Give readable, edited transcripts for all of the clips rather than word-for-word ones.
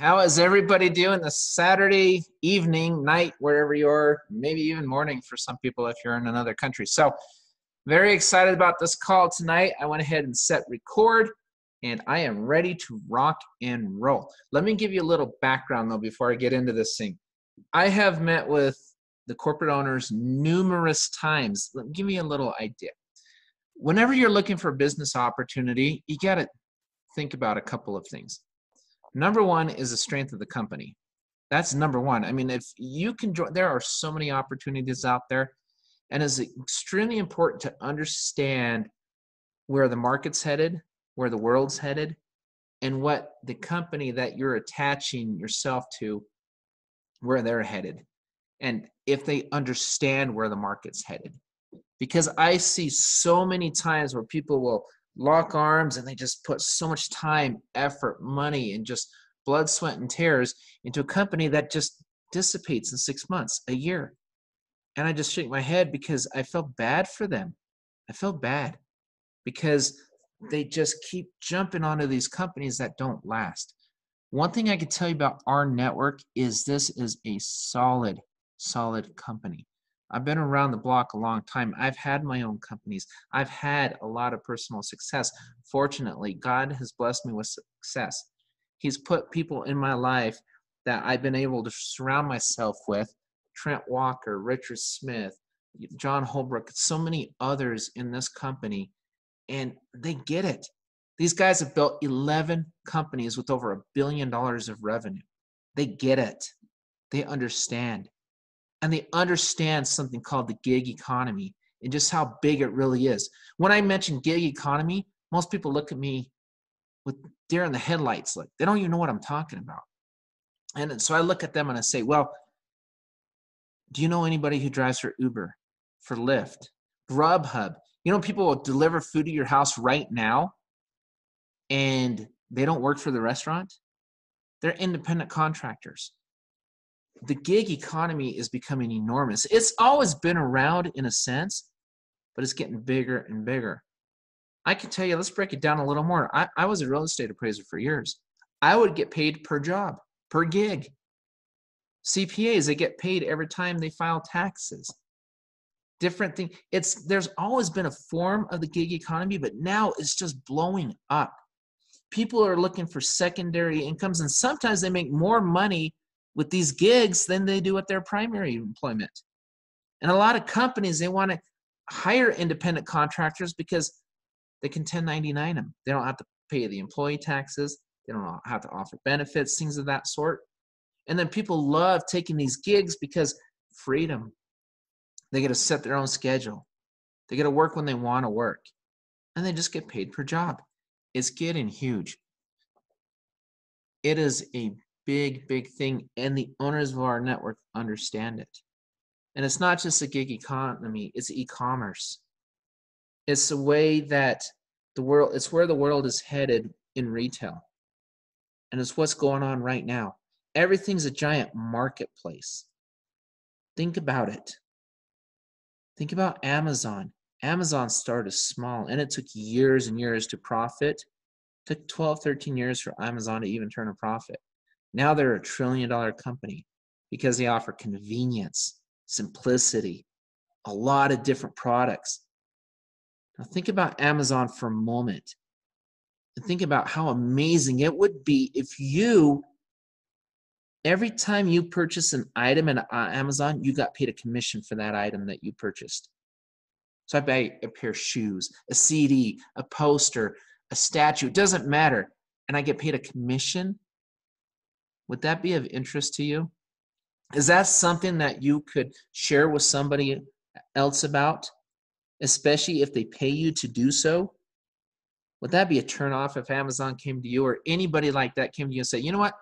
How is everybody doing this Saturday evening, night, wherever you are, maybe even morning for some people if you're in another country. So very excited about this call tonight. I went ahead and set record and I am ready to rock and roll. Let me give you a little background though before I get into this thing. I have met with the corporate owners numerous times. Let me give you a little idea. Whenever you're looking for a business opportunity, you got to think about a couple of things. Number one is the strength of the company. That's number one. I mean, if you can join, there are so many opportunities out there, and it's extremely important to understand where the market's headed, where the world's headed, and what the company that you're attaching yourself to, where they're headed, and if they understand where the market's headed. Because I see so many times where people will lock arms and they just put so much time, effort, money, and just blood, sweat, and tears into a company that just dissipates in 6 months, a year. And I just shake my head because I felt bad for them. I felt bad because they just keep jumping onto these companies that don't last. One thing I can tell you about rNetwork is this is a solid company. I've been around the block a long time. I've had my own companies. I've had a lot of personal success. Fortunately, God has blessed me with success. He's put people in my life that I've been able to surround myself with. Trent Walker, Richard Smith, John Holbrook, so many others in this company, and they get it. These guys have built 11 companies with over $1 billion of revenue. They get it. They understand. And they understand something called the gig economy and just how big it really is. When I mention gig economy, most people look at me with deer in the headlights. Like they don't even know what I'm talking about. And so I look at them and I say, well, do you know anybody who drives for Uber, for Lyft, Grubhub? You know, people will deliver food to your house right now and they don't work for the restaurant. They're independent contractors. The gig economy is becoming enormous. It's always been around in a sense, but it's getting bigger and bigger. I can tell you, let's break it down a little more. I was a real estate appraiser for years. I would get paid per job, per gig. CPAs, they get paid every time they file taxes. Different thing. There's always been a form of the gig economy, but now it's just blowing up. People are looking for secondary incomes, and sometimes they make more money with these gigs than they do at their primary employment. And a lot of companies, they want to hire independent contractors because they can 1099 them. They don't have to pay the employee taxes. They don't have to offer benefits, things of that sort. And then people love taking these gigs because freedom. They get to set their own schedule. They get to work when they want to work. And they just get paid per job. It's getting huge. It is a big thing, and the owners of our network understand it. And it's not just a gig economy, it's e-commerce. It's the way that it's where the world is headed in retail. And it's what's going on right now. Everything's a giant marketplace. Think about it. Think about Amazon. Amazon started small, and it took years and years to profit. It took 12, 13 years for Amazon to even turn a profit. Now they're $1 trillion company because they offer convenience, simplicity, a lot of different products. Now think about Amazon for a moment and think about how amazing it would be if every time you purchase an item on Amazon, you got paid a commission for that item that you purchased. So I buy a pair of shoes, a CD, a poster, a statue, it doesn't matter, and I get paid a commission. Would that be of interest to you? Is that something that you could share with somebody else about, especially if they pay you to do so? Would that be a turnoff if Amazon came to you or anybody like that came to you and said, you know what?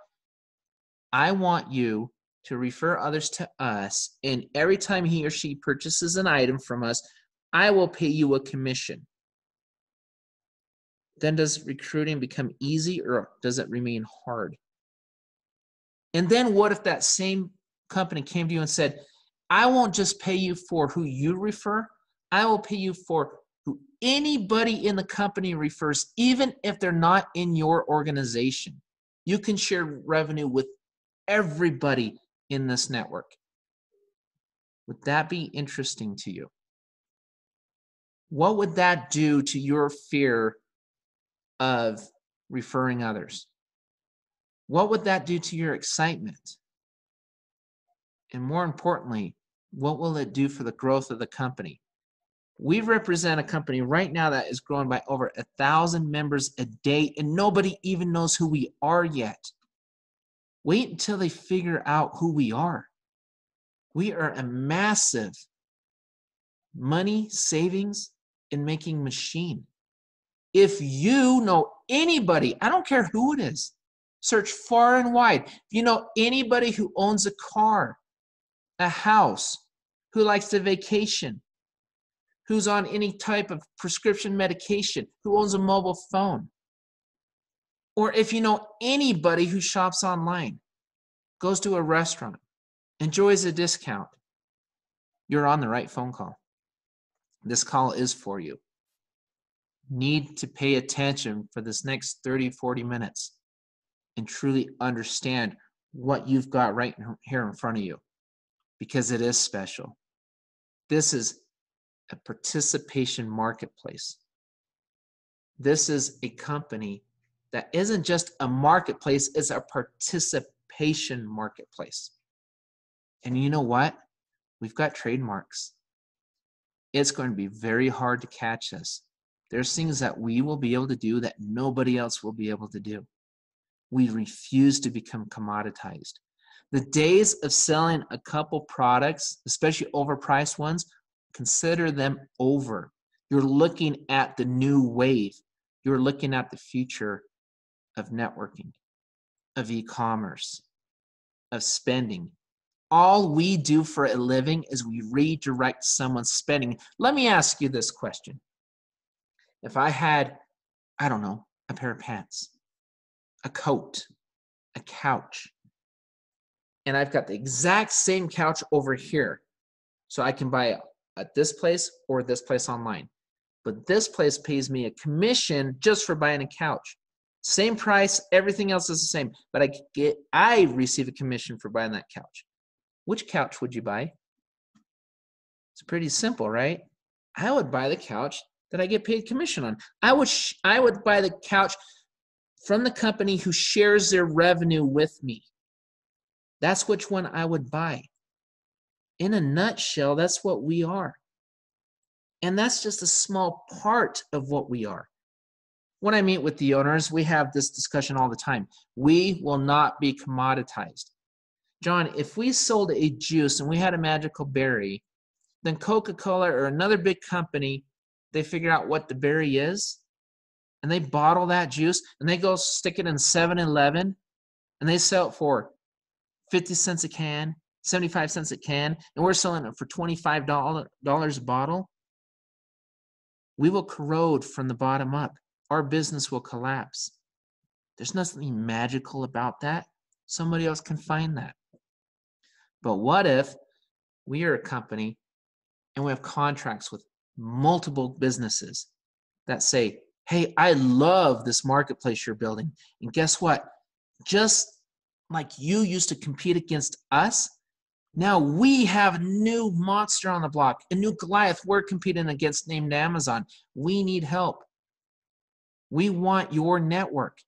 I want you to refer others to us, and every time he or she purchases an item from us, I will pay you a commission. Then does recruiting become easy or does it remain hard? And then what if that same company came to you and said, I won't just pay you for who you refer, I will pay you for who anybody in the company refers, even if they're not in your organization. You can share revenue with everybody in this network. Would that be interesting to you? What would that do to your fear of referring others? What would that do to your excitement? And more importantly, what will it do for the growth of the company? We represent a company right now that is growing by over 1,000 members a day, and nobody even knows who we are yet. Wait until they figure out who we are. We are a massive money savings and making machine. If you know anybody, I don't care who it is, search far and wide. If you know anybody who owns a car, a house, who likes to vacation, who's on any type of prescription medication, who owns a mobile phone, or if you know anybody who shops online, goes to a restaurant, enjoys a discount, you're on the right phone call. This call is for you. Need to pay attention for this next 30, 40 minutes and truly understand what you've got right here in front of you, because it is special. This is a participation marketplace. This is a company that isn't just a marketplace, it's a participation marketplace. And you know what? We've got trademarks. It's going to be very hard to catch us. There's things that we will be able to do that nobody else will be able to do. We refuse to become commoditized. The days of selling a couple products, especially overpriced ones, consider them over. You're looking at the new wave. You're looking at the future of networking, of e-commerce, of spending. All we do for a living is we redirect someone's spending. Let me ask you this question. If I had, I don't know, a pair of pants, a coat, a couch, and I've got the exact same couch over here, so I can buy it at this place or this place online. But this place pays me a commission just for buying a couch. Same price, everything else is the same, but I receive a commission for buying that couch. Which couch would you buy? It's pretty simple, right? I would buy the couch that I get paid commission on. I would buy the couch from the company who shares their revenue with me. That's which one I would buy. In a nutshell, that's what we are. And that's just a small part of what we are. When I meet with the owners, we have this discussion all the time. We will not be commoditized. John, if we sold a juice and we had a magical berry, then Coca-Cola or another big company, they figure out what the berry is, and they bottle that juice, and they go stick it in 7-Eleven, and they sell it for 50 cents a can, 75 cents a can, and we're selling it for $25 a bottle. We will corrode from the bottom up. Our business will collapse. There's nothing magical about that. Somebody else can find that. But what if we are a company and we have contracts with multiple businesses that say, hey, I love this marketplace you're building. And guess what? Just like you used to compete against us, now we have a new monster on the block, a new Goliath we're competing against named Amazon. We need help. We want your network.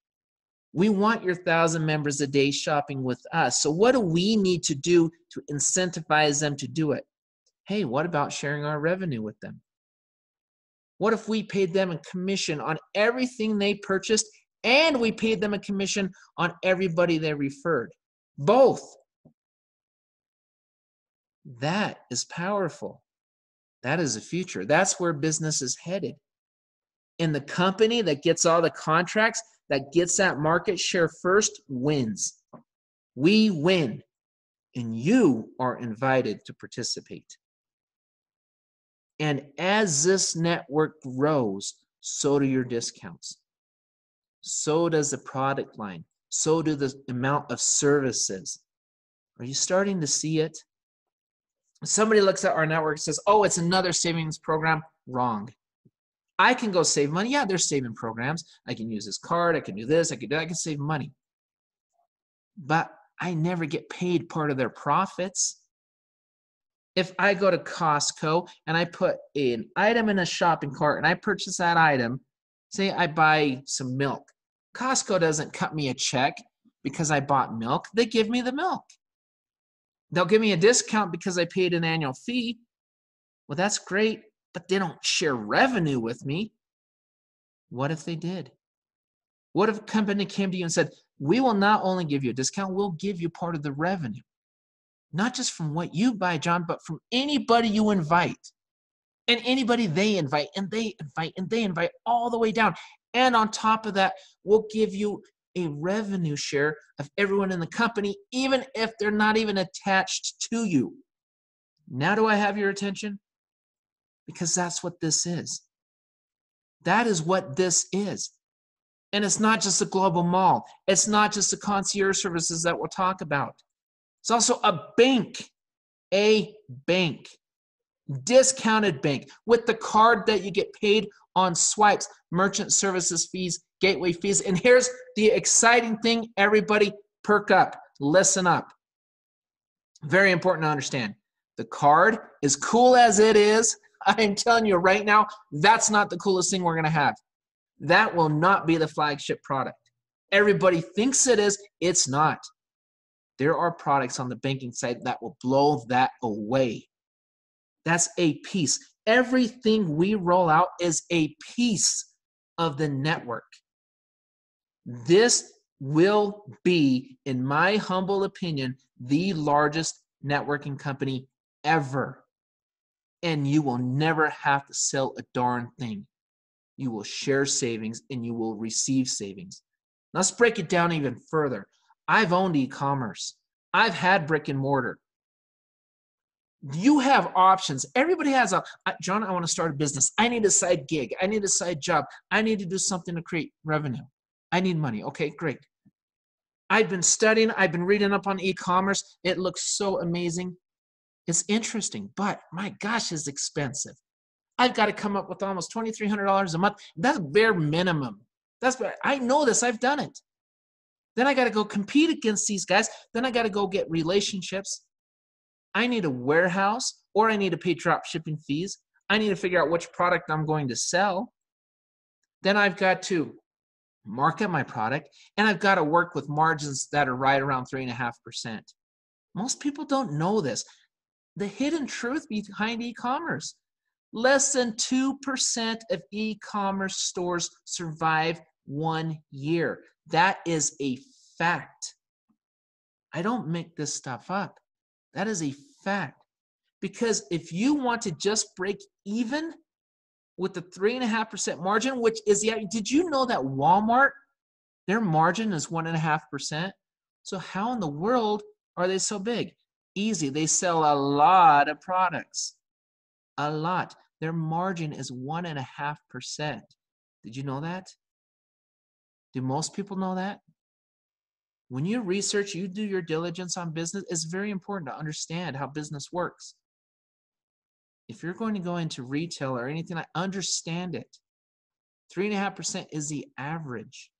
We want your 1,000 members a day shopping with us. So what do we need to do to incentivize them to do it? Hey, what about sharing our revenue with them? What if we paid them a commission on everything they purchased and we paid them a commission on everybody they referred? Both. That is powerful. That is the future. That's where business is headed. And the company that gets all the contracts, that gets that market share first, wins. We win. And you are invited to participate. And as this network grows, so do your discounts. So does the product line. So do the amount of services. Are you starting to see it? Somebody looks at our network and says, oh, it's another savings program. Wrong. I can go save money. Yeah, there's saving programs. I can use this card. I can do this. I can do that. I can save money. but I never get paid part of their profits. If I go to Costco and I put an item in a shopping cart and I purchase that item, say I buy some milk, Costco doesn't cut me a check because I bought milk. They give me the milk. They'll give me a discount because I paid an annual fee. Well, that's great, but they don't share revenue with me. What if they did? What if a company came to you and said, we will not only give you a discount, we'll give you part of the revenue. Not just from what you buy, John, but from anybody you invite. And anybody they invite, and they invite, and they invite all the way down. And on top of that, we'll give you a revenue share of everyone in the company, even if they're not even attached to you. Now do I have your attention? Because that's what this is. That is what this is. And it's not just a global mall. It's not just the concierge services that we'll talk about. It's also a bank, discounted bank with the card that you get paid on swipes, merchant services fees, gateway fees. And here's the exciting thing, everybody, perk up, listen up. Very important to understand. The card, as cool as it is, I'm telling you right now, that's not the coolest thing we're going to have. That will not be the flagship product. Everybody thinks it is. It's not. There are products on the banking side that will blow that away. That's a piece. Everything we roll out is a piece of the network. This will be, in my humble opinion, the largest networking company ever. And you will never have to sell a darn thing. You will share savings and you will receive savings. Let's break it down even further. I've owned e-commerce. I've had brick and mortar. You have options. Everybody has John, I want to start a business. I need a side gig. I need a side job. I need to do something to create revenue. I need money. Okay, great. I've been studying. I've been reading up on e-commerce. It looks so amazing. It's interesting, but my gosh, it's expensive. I've got to come up with almost $2,300 a month. That's bare minimum. I know this. I've done it. Then I got to go compete against these guys. Then I got to go get relationships. I need a warehouse, or I need to pay drop shipping fees. I need to figure out which product I'm going to sell. Then I've got to market my product, and I've got to work with margins that are right around 3.5%. Most people don't know this. The hidden truth behind e-commerce. Less than 2% of e-commerce stores survive 1 year. That is a fact. I don't make this stuff up. That is a fact. Because if you want to just break even with the 3.5% margin, which is did you know that Walmart, their margin is 1.5%? So how in the world are they so big? Easy. They sell a lot of products. A lot. Their margin is 1.5%. Did you know that? Do most people know that? When you research, you do your diligence on business, it's very important to understand how business works. If you're going to go into retail or anything, understand it. 3.5% is the average.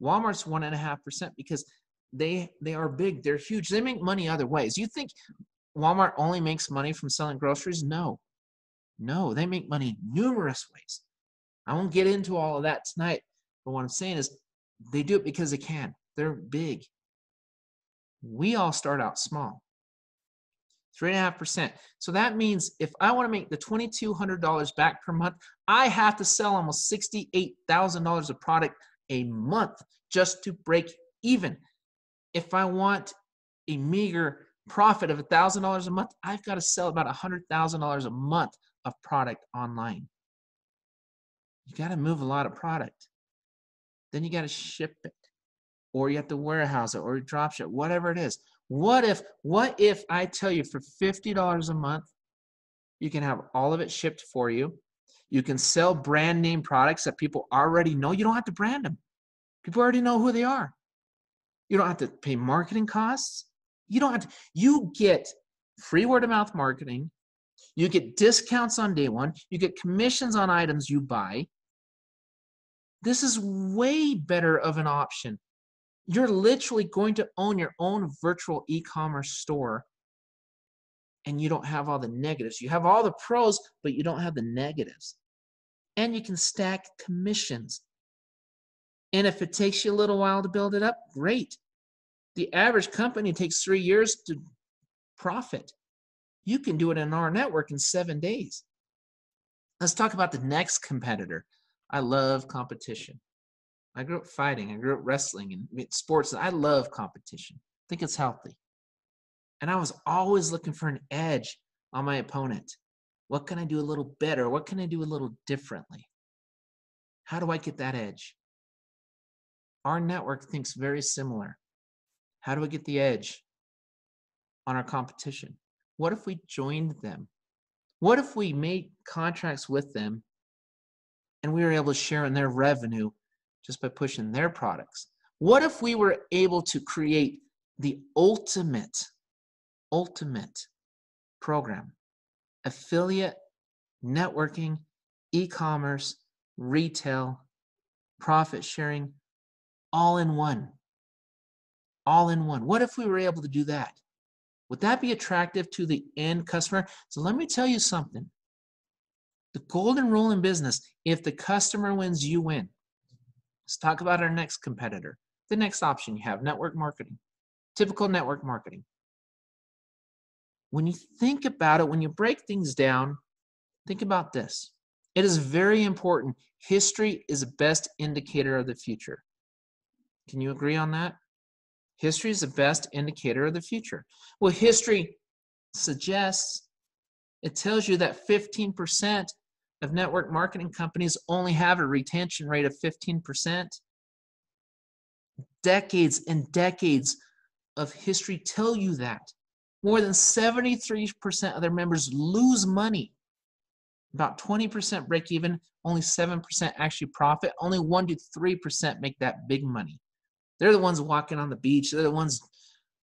Walmart's 1.5% because they are big, they're huge. They make money other ways. You think Walmart only makes money from selling groceries? No. No, they make money numerous ways. I won't get into all of that tonight, but what I'm saying is they do it because they can. They're big. We all start out small. 3.5%. So that means if I want to make the $2,200 back per month, I have to sell almost $68,000 of product a month just to break even. If I want a meager profit of $1,000 a month, I've got to sell about $100,000 a month of product online. You got to move a lot of product. Then you got to ship it, or you have to warehouse it, or drop ship, whatever it is. What if I tell you for $50 a month, you can have all of it shipped for you. You can sell brand name products that people already know. You don't have to brand them. People already know who they are. You don't have to pay marketing costs. You don't have to. You get free word of mouth marketing. You get discounts on day one. You get commissions on items you buy. This is way better of an option. You're literally going to own your own virtual e-commerce store, and you don't have all the negatives. You have all the pros, but you don't have the negatives. And you can stack commissions. And if it takes you a little while to build it up, great. The average company takes 3 years to profit. You can do it in rNetwork in 7 days. Let's talk about the next competitor. I love competition. I grew up fighting. I grew up wrestling and sports. I love competition. I think it's healthy. And I was always looking for an edge on my opponent. What can I do a little better? What can I do a little differently? How do I get that edge? rNetwork thinks very similar. How do I get the edge on our competition? What if we joined them? What if we made contracts with them and we were able to share in their revenue just by pushing their products? What if we were able to create the ultimate program? Affiliate, networking, e-commerce, retail, profit sharing, all in one. All in one. What if we were able to do that? Would that be attractive to the end customer? So let me tell you something. The golden rule in business, if the customer wins, you win. Let's talk about our next competitor. The next option you have, network marketing. Typical network marketing. When you think about it, when you break things down, think about this. It is very important. History is the best indicator of the future. Can you agree on that? History is the best indicator of the future. Well, history suggests, it tells you that 15% of network marketing companies only have a retention rate of 15%. Decades and decades of history tell you that. More than 73% of their members lose money. About 20% break even, only 7% actually profit. Only 1 to 3% make that big money. They're the ones walking on the beach. They're the ones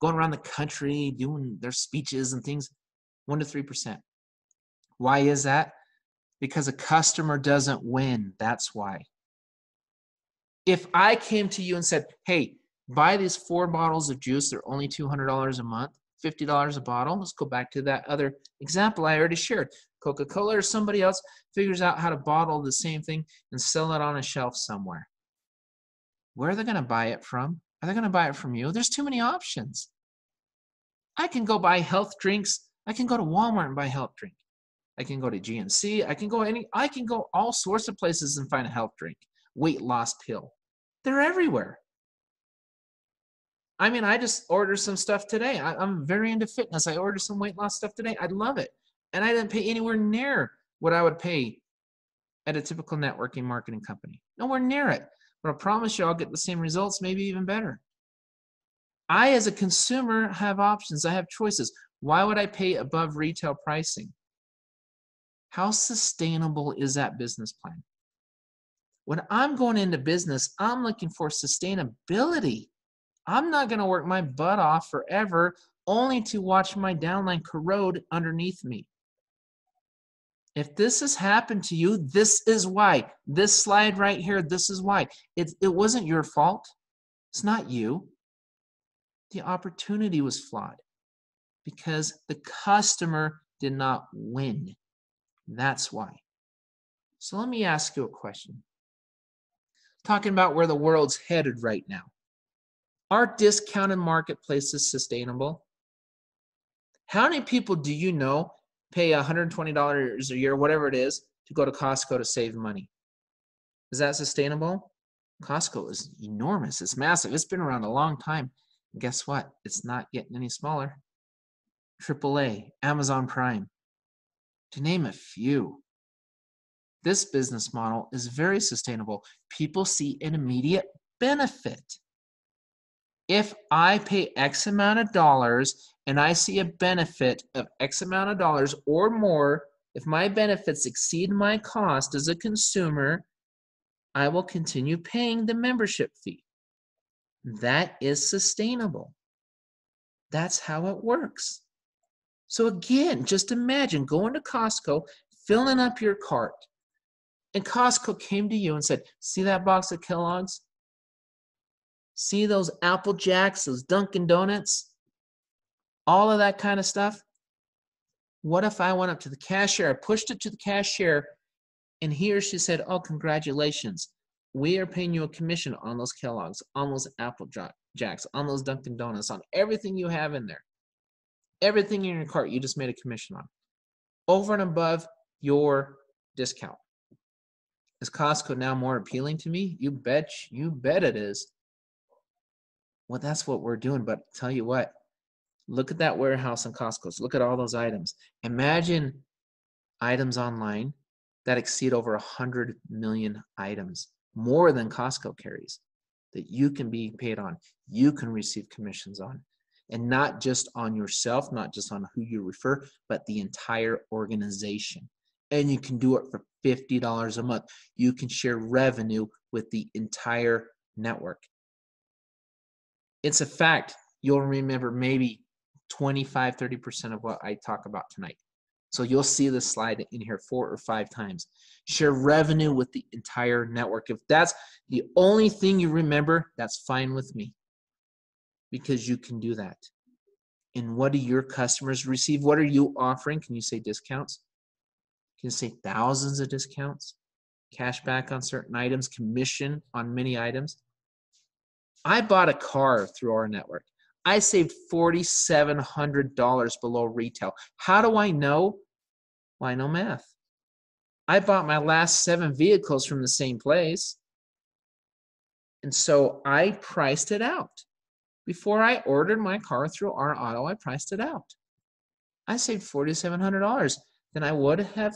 going around the country doing their speeches and things. 1 to 3%. Why is that? Because a customer doesn't win. That's why. If I came to you and said, hey, buy these 4 bottles of juice, they're only $200 a month, $50 a bottle. Let's go back to that other example I already shared. Coca-Cola or somebody else figures out how to bottle the same thing and sell it on a shelf somewhere. Where are they going to buy it from? Are they going to buy it from you? There's too many options. I can go buy health drinks. I can go to Walmart and buy a health drink. I can go to GNC. I can go all sorts of places and find a health drink, weight loss pill. They're everywhere. I mean, I just ordered some stuff today. I'm very into fitness. I ordered some weight loss stuff today. I love it. And I didn't pay anywhere near what I would pay at a typical networking marketing company. Nowhere near it. But I promise you I'll get the same results, maybe even better. I, as a consumer, have options. I have choices. Why would I pay above retail pricing? How sustainable is that business plan? When I'm going into business, I'm looking for sustainability. I'm not going to work my butt off forever only to watch my downline corrode underneath me. If this has happened to you, this is why. This slide right here, this is why. It wasn't your fault. It's not you. The opportunity was flawed because the customer did not win. That's why. So let me ask you a question. Talking about where the world's headed right now. Are discounted marketplaces sustainable? How many people do you know pay $120 a year, whatever it is, to go to Costco to save money? Is that sustainable? Costco is enormous. It's massive. It's been around a long time. And guess what? It's not getting any smaller. AAA, Amazon Prime, to name a few. This business model is very sustainable. People see an immediate benefit. If I pay X amount of dollars and I see a benefit of X amount of dollars or more, if my benefits exceed my cost as a consumer, I will continue paying the membership fee. That is sustainable. That's how it works. So again, just imagine going to Costco, filling up your cart, and Costco came to you and said, see that box of Kellogg's? See those Apple Jacks, those Dunkin' Donuts, all of that kind of stuff? What if I went up to the cashier, I pushed it to the cashier, and he or she said, oh, congratulations. We are paying you a commission on those Kellogg's, on those Apple Jacks, on those Dunkin' Donuts, on everything you have in there. Everything in your cart, you just made a commission on. Over and above your discount. Is Costco now more appealing to me? You bet it is. Well, that's what we're doing, but tell you what, look at that warehouse in Costco's. Look at all those items. Imagine items online that exceed over 100 million items, more than Costco carries, that you can be paid on, you can receive commissions on, and not just on yourself, not just on who you refer, but the entire organization. And you can do it for $50 a month. You can share revenue with the entire network. It's a fact. You'll remember maybe 25, 30% of what I talk about tonight. So you'll see this slide in here 4 or 5 times. Share revenue with the entire network. If that's the only thing you remember, that's fine with me, because you can do that. And what do your customers receive? What are you offering? Can you say discounts? Can you say thousands of discounts? Cash back on certain items, commission on many items. I bought a car through our network. I saved $4,700 below retail. How do I know? Well, I know math. I bought my last 7 vehicles from the same place. And so I priced it out. Before I ordered my car through our auto, I priced it out. I saved $4,700 than I would have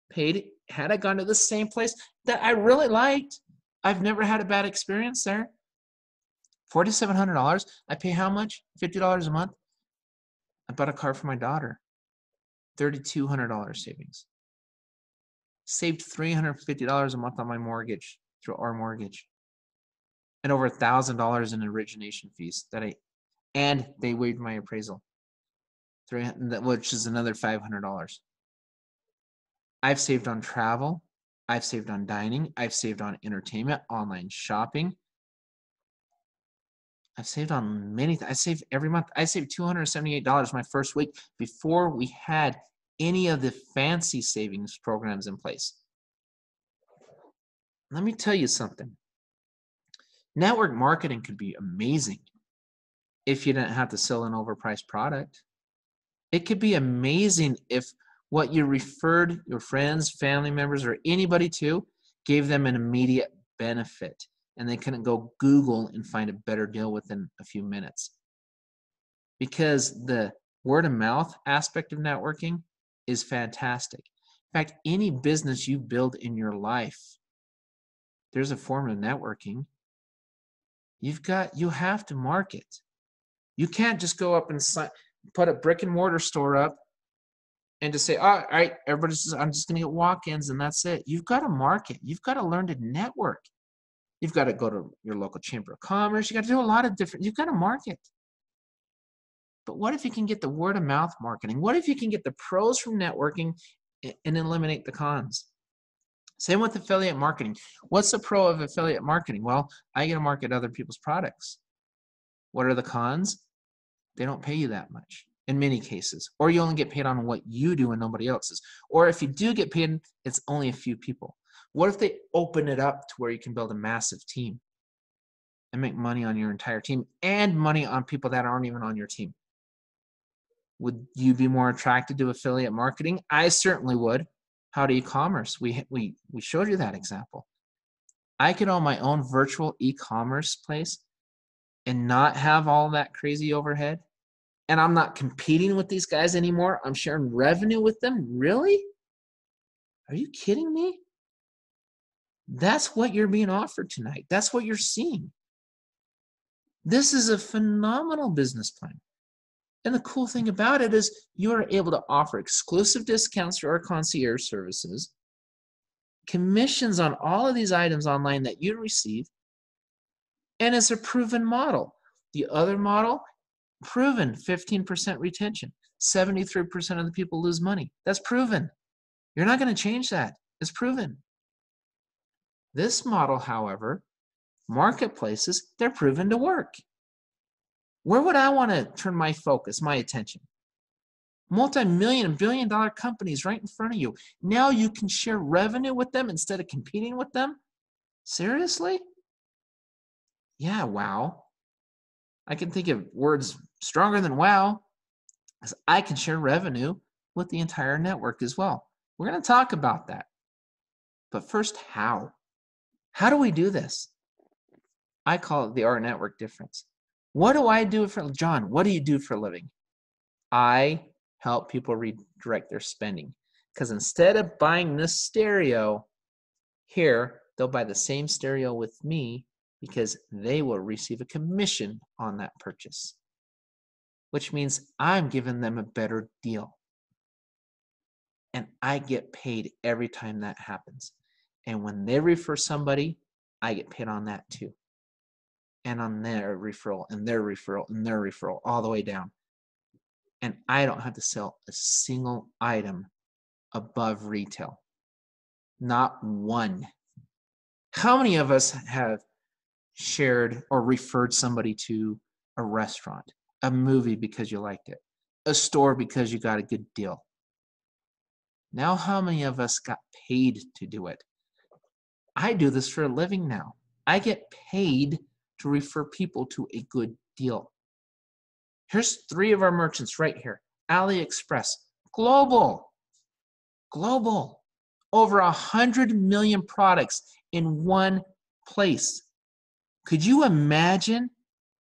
paid had I gone to the same place that I really liked. I've never had a bad experience there. $4,700. I pay how much? $50 a month. I bought a car for my daughter. $3,200 savings. Saved $350 a month on my mortgage through our mortgage. And over $1,000 in origination fees and they waived my appraisal, which is another $500. I've saved on travel. I've saved on dining. I've saved on entertainment, online shopping. I've saved on many things. I save every month. I saved $278 my first week before we had any of the fancy savings programs in place. Let me tell you something. Network marketing could be amazing if you didn't have to sell an overpriced product. It could be amazing if what you referred your friends, family members, or anybody to gave them an immediate benefit, and they couldn't go Google and find a better deal within a few minutes. Because the word of mouth aspect of networking is fantastic. In fact, any business you build in your life, there's a form of networking. You have to market. You can't just go up and put a brick and mortar store up and just say, oh, all right, I'm just going to get walk-ins and that's it. You've got to market. You've got to learn to network. You've got to go to your local chamber of commerce. You got to do a lot of you've got to market. But what if you can get the word of mouth marketing? What if you can get the pros from networking and eliminate the cons? Same with affiliate marketing. What's the pro of affiliate marketing? Well, I get to market other people's products. What are the cons? They don't pay you that much in many cases, or you only get paid on what you do and nobody else's. Or if you do get paid, it's only a few people. What if they open it up to where you can build a massive team and make money on your entire team and money on people that aren't even on your team? Would you be more attracted to affiliate marketing? I certainly would. How to e-commerce? We showed you that example. I could own my own virtual e-commerce place and not have all that crazy overhead. And I'm not competing with these guys anymore. I'm sharing revenue with them. Really? Are you kidding me? That's what you're being offered tonight. That's what you're seeing. This is a phenomenal business plan. And the cool thing about it is you are able to offer exclusive discounts through our concierge services, commissions on all of these items online that you receive, and it's a proven model. The other model, proven 15% retention. 73% of the people lose money. That's proven. You're not going to change that. It's proven. This model, however, Marketplaces, they're proven to work. Where would I want to turn my focus, my attention? Multi-million and billion-dollar companies right in front of you. Now you can share revenue with them instead of competing with them? Seriously? Yeah, wow. I can think of words stronger than wow, because I can share revenue with the entire network as well. We're going to talk about that. But first, how? How do we do this? I call it the rNetwork difference. What do I do for, John, what do you do for a living? I help people redirect their spending. Because instead of buying this stereo here, they'll buy the same stereo with me because they will receive a commission on that purchase, which means I'm giving them a better deal. And I get paid every time that happens. And when they refer somebody, I get paid on that too. And on their referral, and their referral, and their referral, all the way down. And I don't have to sell a single item above retail. Not one. How many of us have shared or referred somebody to a restaurant, a movie because you liked it, a store because you got a good deal? Now, how many of us got paid to do it? I do this for a living now. I get paid to refer people to a good deal. Here's 3 of our merchants right here. AliExpress, global. Over 100 million products in one place. Could you imagine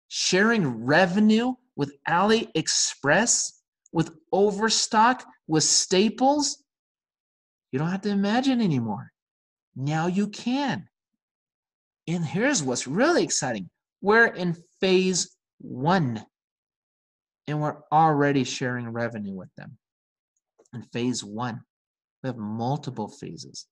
sharing revenue with AliExpress, with Overstock, with Staples? You don't have to imagine anymore. Now you can. And here's what's really exciting. We're in phase 1. And we're already sharing revenue with them. In phase 1, we have multiple phases.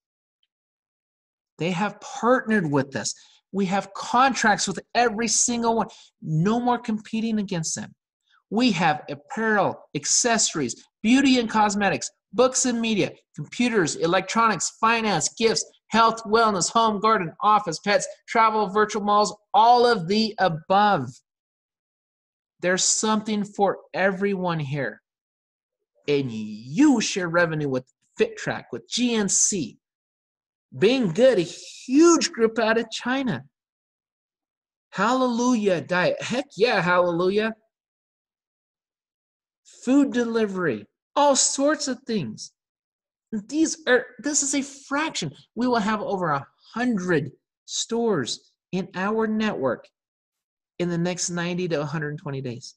They have partnered with us. We have contracts with every single one. No more competing against them. We have apparel, accessories, beauty and cosmetics, books and media, computers, electronics, finance, gifts, health, wellness, home, garden, office, pets, travel, virtual malls, all of the above. There's something for everyone here. And you share revenue with FitTrack, with GNC. Being Good, a huge group out of China. Hallelujah Diet. Heck yeah, hallelujah. Food delivery. All sorts of things. This is a fraction. We will have over 100 stores in our network in the next 90 to 120 days.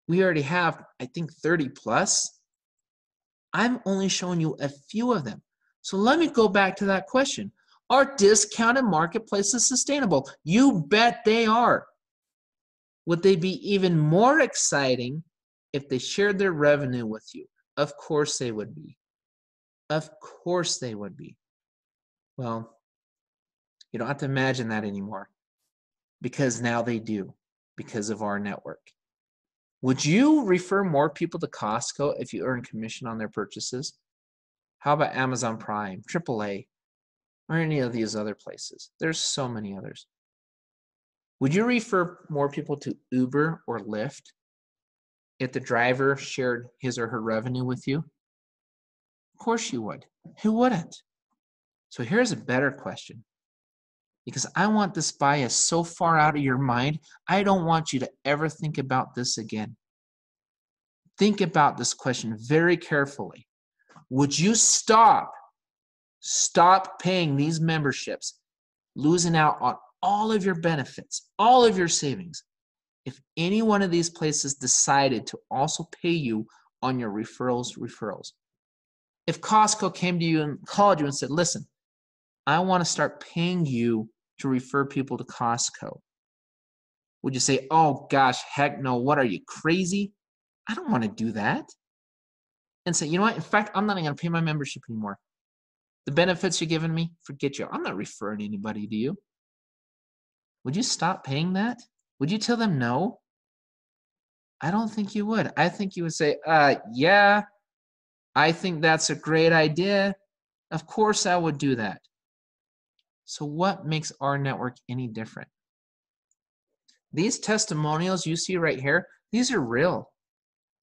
We already have, I think, 30 plus. I'm only showing you a few of them. So let me go back to that question. Are discounted marketplaces sustainable? You bet they are. Would they be even more exciting if they shared their revenue with you? Of course they would be. Of course they would be. Well, you don't have to imagine that anymore because now they do because of rNetwork. Would you refer more people to Costco if you earn commission on their purchases? How about Amazon Prime, AAA, or any of these other places? There's so many others. Would you refer more people to Uber or Lyft if the driver shared his or her revenue with you? Of course you would. Who wouldn't? So here's a better question. Because I want this bias so far out of your mind, I don't want you to ever think about this again. Think about this question very carefully. Would you stop paying these memberships, losing out on all of your benefits, all of your savings, if any one of these places decided to also pay you on your referrals? If Costco came to you and called you and said, listen, I want to start paying you to refer people to Costco, would you say, oh gosh, heck no, what are you, crazy? I don't want to do that. And say, you know what, in fact, I'm not even going to pay my membership anymore. The benefits you're giving me, forget you. I'm not referring anybody to you. Would you stop paying that? Would you tell them no? I don't think you would. I think you would say, yeah, I think that's a great idea. Of course I would do that. So what makes rNetwork any different? These testimonials you see right here, these are real.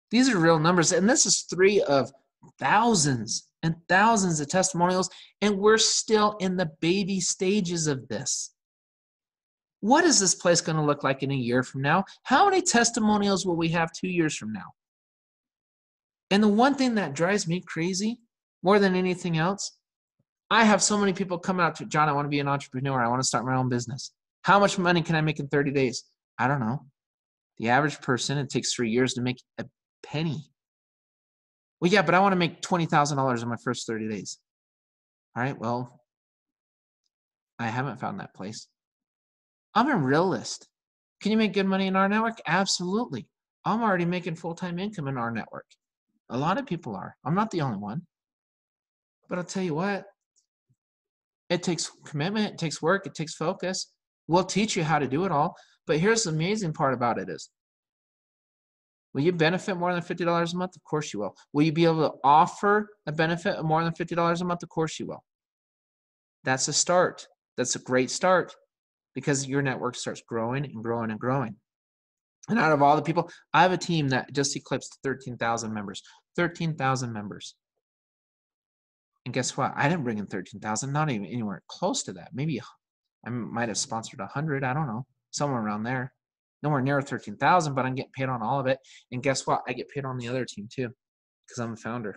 These are real numbers. And this is 3 of thousands and thousands of testimonials. And we're still in the baby stages of this. What is this place going to look like in a year from now? How many testimonials will we have 2 years from now? And the one thing that drives me crazy more than anything else, I have so many people come out to, John, I want to be an entrepreneur. I want to start my own business. How much money can I make in 30 days? I don't know. The average person, it takes 3 years to make a penny. Well, yeah, but I want to make $20,000 in my first 30 days. All right, well, I haven't found that place. I'm a realist. Can you make good money in rNetwork? Absolutely. I'm already making full-time income in rNetwork. A lot of people are. I'm not the only one. But I'll tell you what, it takes commitment, it takes work, it takes focus. We'll teach you how to do it all. But here's the amazing part about it is, will you benefit more than $50 a month? Of course you will. Will you be able to offer a benefit of more than $50 a month? Of course you will. That's a start. That's a great start because your network starts growing and growing and growing. And out of all the people, I have a team that just eclipsed 13,000 members. 13,000 members. And guess what? I didn't bring in 13,000, not even anywhere close to that. Maybe I might have sponsored 100. I don't know, somewhere around there. Nowhere near 13,000, but I'm getting paid on all of it. And guess what? I get paid on the other team too, because I'm a founder.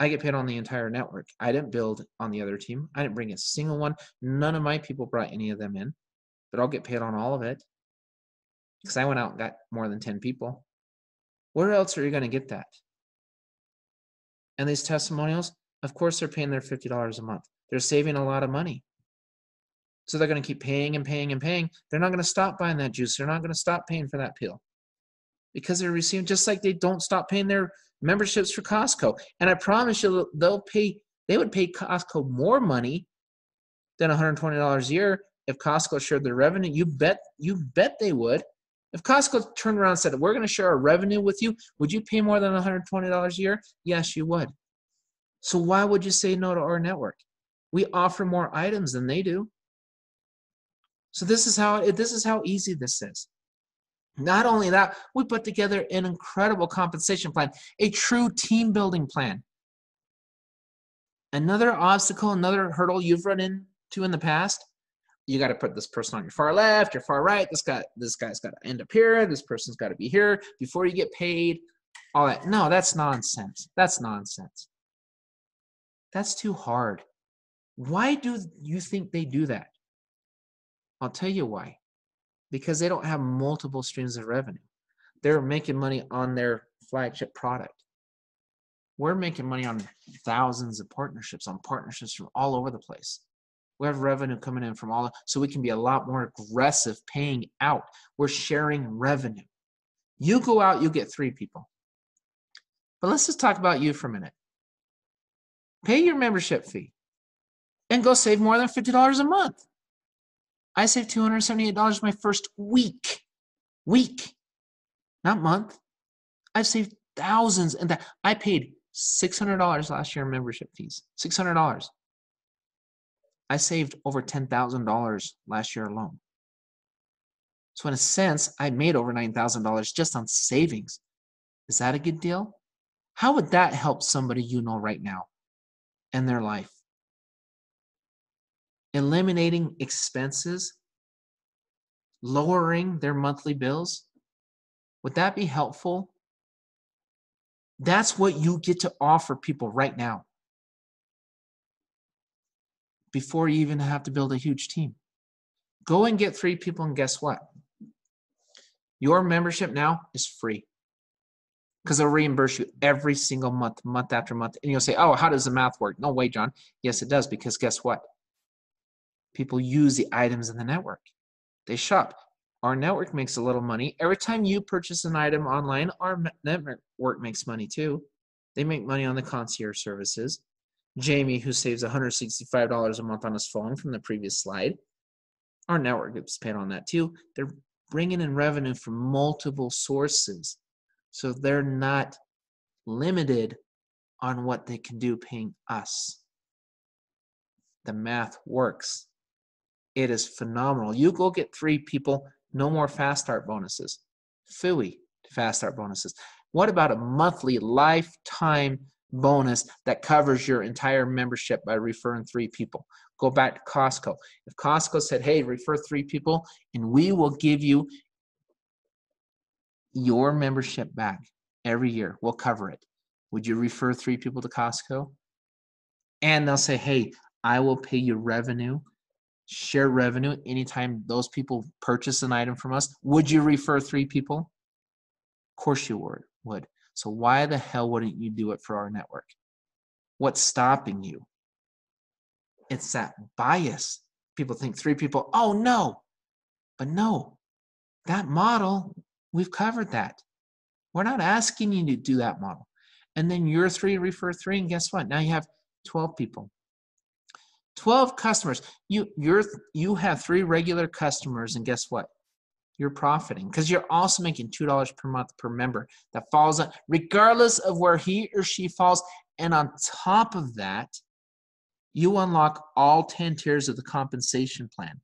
I get paid on the entire network. I didn't build on the other team. I didn't bring a single one. None of my people brought any of them in, but I'll get paid on all of it because I went out and got more than 10 people. Where else are you going to get that? And these testimonials, of course, they're paying their $50 a month. They're saving a lot of money. So they're going to keep paying and paying and paying. They're not going to stop buying that juice. They're not going to stop paying for that pill because they're receiving, just like they don't stop paying their memberships for Costco. And I promise you, they would pay Costco more money than $120 a year if Costco shared their revenue. You bet they would. If Costco turned around and said, we're going to share our revenue with you, would you pay more than $120 a year? Yes, you would. So why would you say no to rNetwork? We offer more items than they do. So this is how easy this is. Not only that, we put together an incredible compensation plan, a true team building plan. Another obstacle, another hurdle you've run into in the past, you got to put this person on your far left, your far right. This guy's got to end up here. This person's got to be here before you get paid. All that. No, that's nonsense. That's nonsense. That's too hard. Why do you think they do that? I'll tell you why. Because they don't have multiple streams of revenue. They're making money on their flagship product. We're making money on thousands of partnerships, from all over the place. We have revenue coming in from so we can be a lot more aggressive paying out. We're sharing revenue. You go out, you get 3 people. But let's just talk about you for a minute. Pay your membership fee and go save more than $50 a month. I saved $278 my first week, not month. I've saved thousands, and I paid $600 last year in membership fees, $600. I saved over $10,000 last year alone. So in a sense, I made over $9,000 just on savings. Is that a good deal? How would that help somebody you know right now in their life? Eliminating expenses, lowering their monthly bills, would that be helpful? That's what you get to offer people right now before you even have to build a huge team. Go and get 3 people, and guess what? Your membership now is free because they'll reimburse you every single month, month after month. And you'll say, oh, how does the math work? No way, John. Yes, it does, because guess what? People use the items in the network. They shop. Our network makes a little money. Every time you purchase an item online, our network makes money too. They make money on the concierge services. Jamie, who saves $165 a month on his phone from the previous slide, our network gets paid on that too. They're bringing in revenue from multiple sources. So they're not limited on what they can do paying us. The math works. It is phenomenal. You go get 3 people, No more fast start bonuses. Phooey to fast start bonuses. What about a monthly lifetime bonus that covers your entire membership by referring 3 people? Go back to Costco. If Costco said, hey, refer 3 people and we will give you your membership back every year, we'll cover it. Would you refer 3 people to Costco? And they'll say, hey, I will pay you revenue, share revenue anytime those people purchase an item from us. Would you refer 3 people? Of course you would. So why the hell wouldn't you do it for our network? What's stopping you? It's that bias. People think 3 people, oh no. But no, that model, we've covered that. We're not asking you to do that model. And then your 3 refer 3, and guess what? Now you have 12 people. 12 customers. You have 3 regular customers, and guess what? You're profiting because you're also making $2 per month per member that falls on, regardless of where he or she falls. And on top of that, you unlock all 10 tiers of the compensation plan.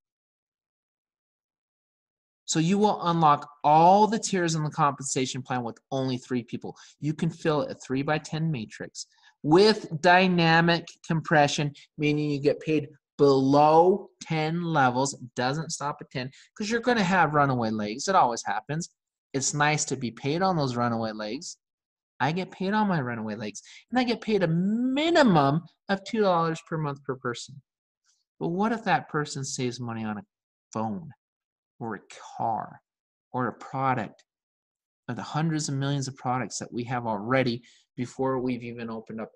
So you will unlock all the tiers in the compensation plan with only 3 people. You can fill a 3x10 matrix with dynamic compression, meaning you get paid below 10 levels. It doesn't stop at 10 because you're going to have runaway legs. It always happens. It's nice to be paid on those runaway legs. I get paid on my runaway legs, and I get paid a minimum of $2 per month per person. But what if that person saves money on a phone or a car or a product, or the hundreds of millions of products that we have already before we've even opened up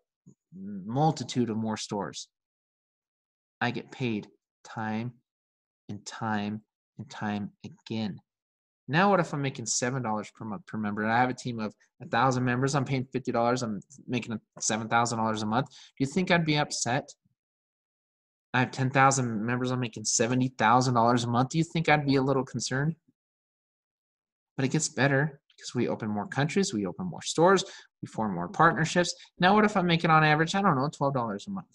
a multitude of more stores? I get paid time and time and time again. Now what if I'm making $7 per month per member, and I have a team of 1,000 members, I'm paying $50, I'm making $7,000 a month. Do you think I'd be upset? I have 10,000 members, I'm making $70,000 a month. Do you think I'd be a little concerned? But it gets better because we open more countries, we open more stores, we form more partnerships. Now what if I'm making on average, I don't know, $12 a month?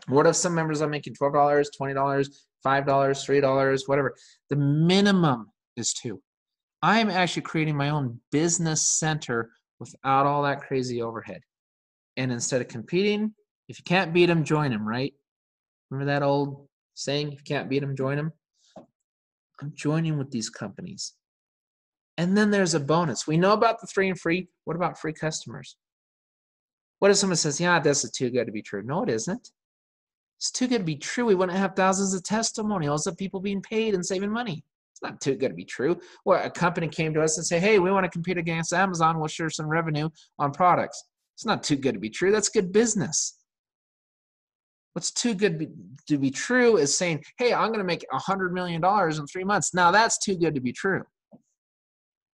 What if some members are making $12, $20, $5, $3, whatever? The minimum is 2. I am actually creating my own business center without all that crazy overhead. And instead of competing, if you can't beat them, join them, right? Remember that old saying, if you can't beat them, join them? I'm joining with these companies. And then there's a bonus. We know about the 3 and free. What about free customers? What if someone says, yeah, this is too good to be true? No, it isn't. It's too good to be true. We wouldn't have thousands of testimonials of people being paid and saving money. It's not too good to be true. Well, a company came to us and said, hey, we want to compete against Amazon. We'll share some revenue on products. It's not too good to be true. That's good business. What's too good to be true is saying, hey, I'm going to make $100 million in 3 months. Now that's too good to be true.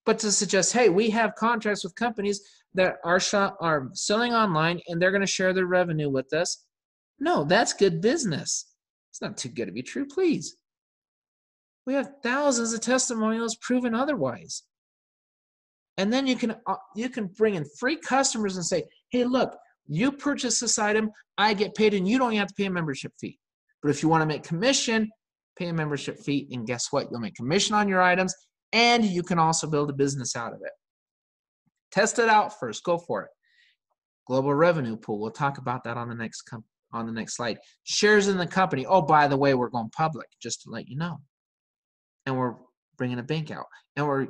But to suggest, hey, we have contracts with companies that are selling online and they're going to share their revenue with us. No, that's good business. It's not too good to be true, please. We have thousands of testimonials proving otherwise. And then you can bring in free customers and say, hey, look, you purchase this item, I get paid, and you don't have to pay a membership fee. But if you want to make commission, pay a membership fee, and guess what? You'll make commission on your items, and you can also build a business out of it. Test it out first. Go for it. Global revenue pool. We'll talk about that on the next slide. Shares in the company. Oh, by the way, we're going public, just to let you know. And we're bringing a bank out. And we're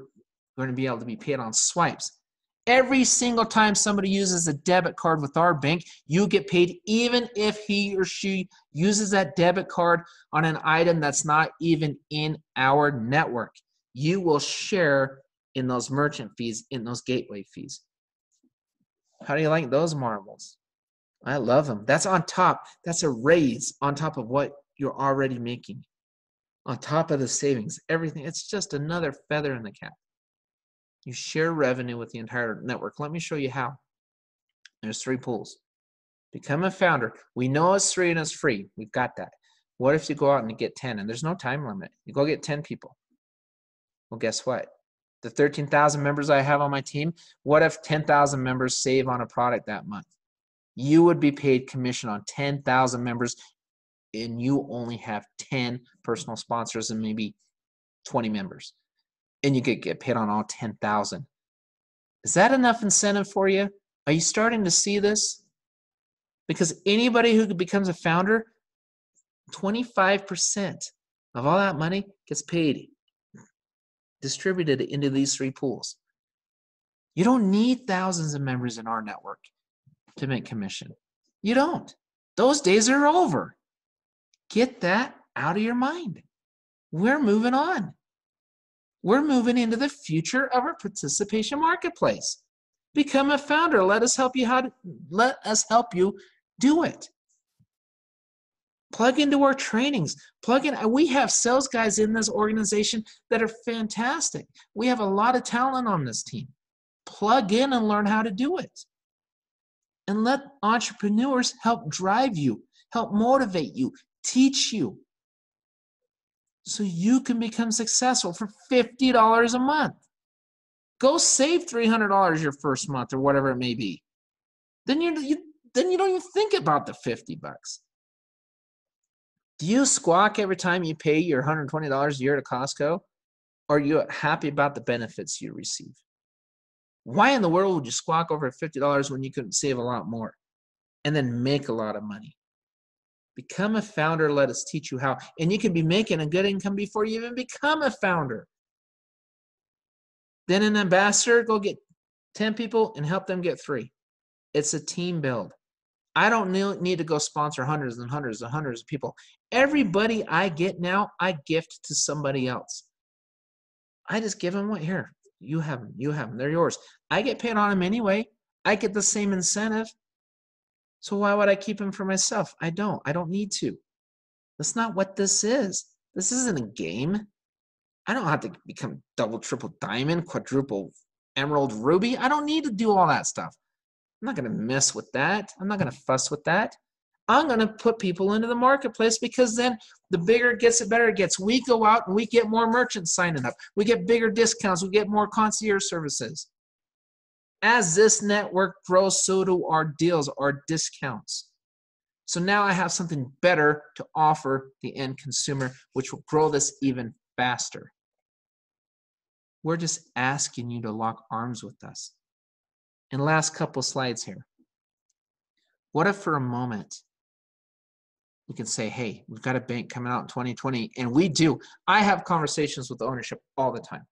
going to be able to be paid on swipes. Every single time somebody uses a debit card with our bank, you get paid even if he or she uses that debit card on an item that's not even in our network. You will share in those merchant fees, in those gateway fees. How do you like those marbles? I love them. That's on top. That's a raise on top of what you're already making. On top of the savings, everything. It's just another feather in the cap. You share revenue with the entire network. Let me show you how. There's 3 pools. Become a founder. We know it's 3 and it's free. We've got that. What if you go out and get 10? And there's no time limit. You go get 10 people. Well, guess what? The 13,000 members I have on my team, what if 10,000 members save on a product that month? You would be paid commission on 10,000 members, and you only have 10 personal sponsors and maybe 20 members. and you get paid on all 10,000. Is that enough incentive for you? Are you starting to see this? Because anybody who becomes a founder, 25% of all that money gets paid, distributed into these 3 pools. You don't need thousands of members in our network to make commission. You don't. Those days are over. Get that out of your mind. We're moving on. We're moving into the future of our participation marketplace. Become a founder. Let us help you do it. Plug into our trainings. Plug in. We have sales guys in this organization that are fantastic. We have a lot of talent on this team. Plug in and learn how to do it. And let entrepreneurs help drive you, help motivate you, teach you, so you can become successful for $50 a month. Go save $300 your first month or whatever it may be. Then you don't even think about the $50. Do you squawk every time you pay your $120 a year to Costco? Or are you happy about the benefits you receive? Why in the world would you squawk over $50 when you could save a lot more and then make a lot of money? Become a founder. Let us teach you how. And you can be making a good income before you even become a founder. Then an ambassador, go get 10 people and help them get 3. It's a team build. I don't need to go sponsor hundreds and hundreds and hundreds of people. Everybody I get now, I gift to somebody else. I just give them what, here, you have them, they're yours. I get paid on them anyway. I get the same incentive. So why would I keep them for myself? I don't need to. That's not what this is. This isn't a game. I don't have to become double, triple diamond, quadruple emerald, ruby. I don't need to do all that stuff. I'm not going to mess with that. I'm not going to fuss with that. I'm going to put people into the marketplace, because then the bigger it gets, the better it gets. We go out and we get more merchants signing up. We get bigger discounts. We get more concierge services. As this network grows, so do our deals, our discounts. So now I have something better to offer the end consumer, which will grow this even faster. We're just asking you to lock arms with us. And last couple slides here. What if for a moment we can say, hey, we've got a bank coming out in 2020, and we do. I have conversations with the ownership all the time.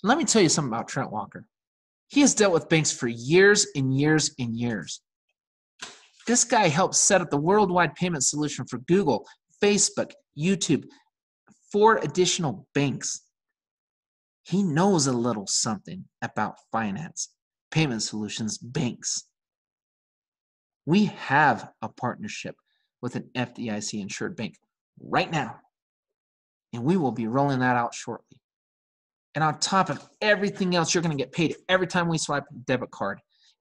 And let me tell you something about Trent Walker. He has dealt with banks for years and years and years. This guy helped set up the worldwide payment solution for Google, Facebook, YouTube, 4 additional banks. He knows a little something about finance, payment solutions, banks. We have a partnership with an FDIC insured bank right now, and we will be rolling that out shortly. And on top of everything else, you're going to get paid every time we swipe a debit card.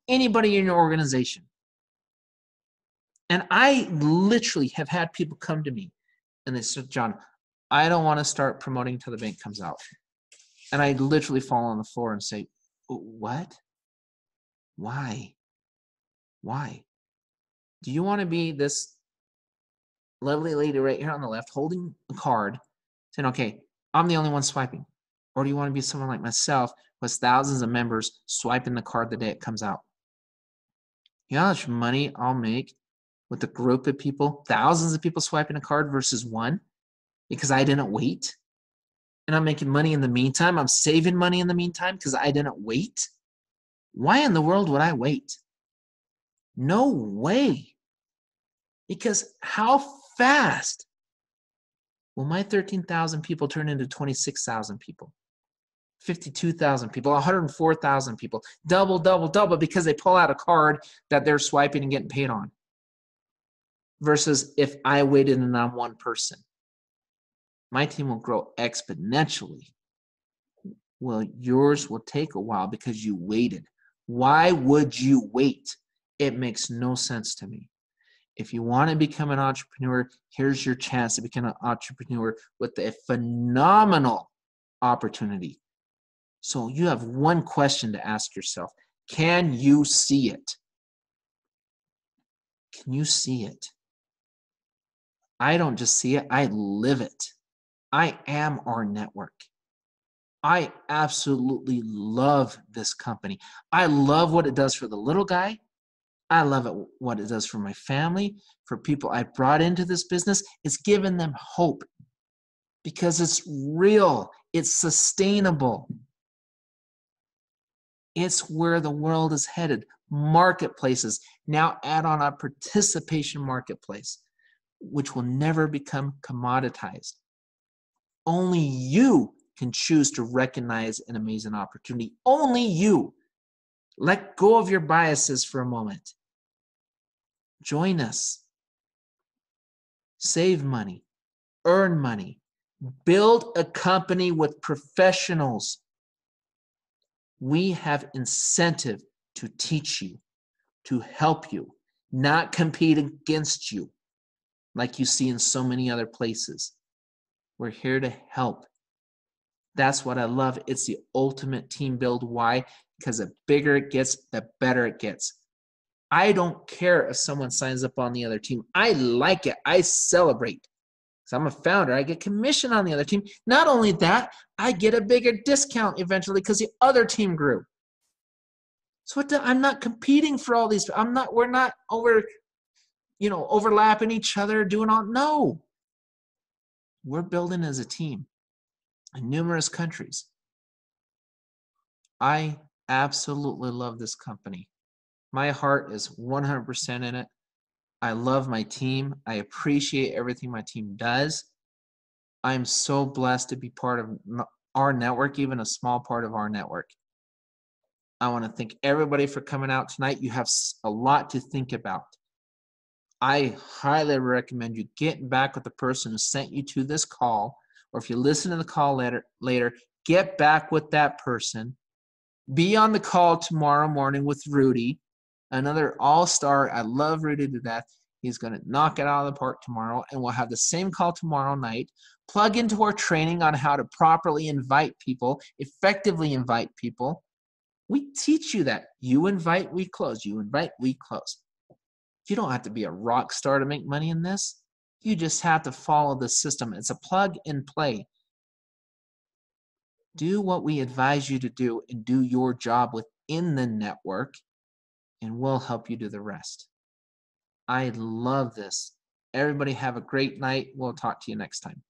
Anybody in your organization. And I literally have had people come to me and they said, John, I don't want to start promoting till the bank comes out. And I literally fall on the floor and say, what? Why? Why? Do you want to be this lovely lady right here on the left holding a card saying, okay, I'm the only one swiping? Or do you want to be someone like myself who has thousands of members swiping the card the day it comes out? You know how much money I'll make with a group of people, thousands of people swiping a card versus one, because I didn't wait? And I'm making money in the meantime. I'm saving money in the meantime because I didn't wait. Why in the world would I wait? No way. Because how fast will my 13,000 people turn into 26,000 people? 52,000 people, 104,000 people, double, because they pull out a card that they're swiping and getting paid on. Versus if I waited and I'm one person, my team will grow exponentially. Well, yours will take a while because you waited. Why would you wait? It makes no sense to me. If you want to become an entrepreneur, here's your chance to become an entrepreneur with a phenomenal opportunity. So you have one question to ask yourself. Can you see it? Can you see it? I don't just see it, I live it. I am our network. I absolutely love this company. I love what it does for the little guy. I love it, what it does for my family, for people I brought into this business. It's given them hope because it's real. It's sustainable. It's where the world is headed. Marketplaces. Now add on a participation marketplace, which will never become commoditized. Only you can choose to recognize an amazing opportunity. Only you. Let go of your biases for a moment. Join us. Save money. Earn money. Build a company with professionals. We have incentive to teach you, to help you, not compete against you like you see in so many other places. We're here to help. That's what I love. It's the ultimate team build. Why? Because the bigger it gets, the better it gets. I don't care if someone signs up on the other team. I like it. I celebrate. So I'm a founder. I get commission on the other team. Not only that, I get a bigger discount eventually because the other team grew. So I'm not competing for all these. We're not overlapping each other, doing all. No. We're building as a team in numerous countries. I absolutely love this company. My heart is 100% in it. I love my team. I appreciate everything my team does. I'm so blessed to be part of our network, even a small part of our network. I want to thank everybody for coming out tonight. You have a lot to think about. I highly recommend you getting back with the person who sent you to this call, or if you listen to the call later, get back with that person. Be on the call tomorrow morning with Rudy, another all-star. I love Rudy to death. He's going to knock it out of the park tomorrow, and we'll have the same call tomorrow night. Plug into our training on how to properly invite people, effectively invite people. We teach you that. You invite, we close. You invite, we close. You don't have to be a rock star to make money in this. You just have to follow the system. It's a plug and play. Do what we advise you to do and do your job within the network, and we'll help you do the rest. I love this. Everybody have a great night. We'll talk to you next time.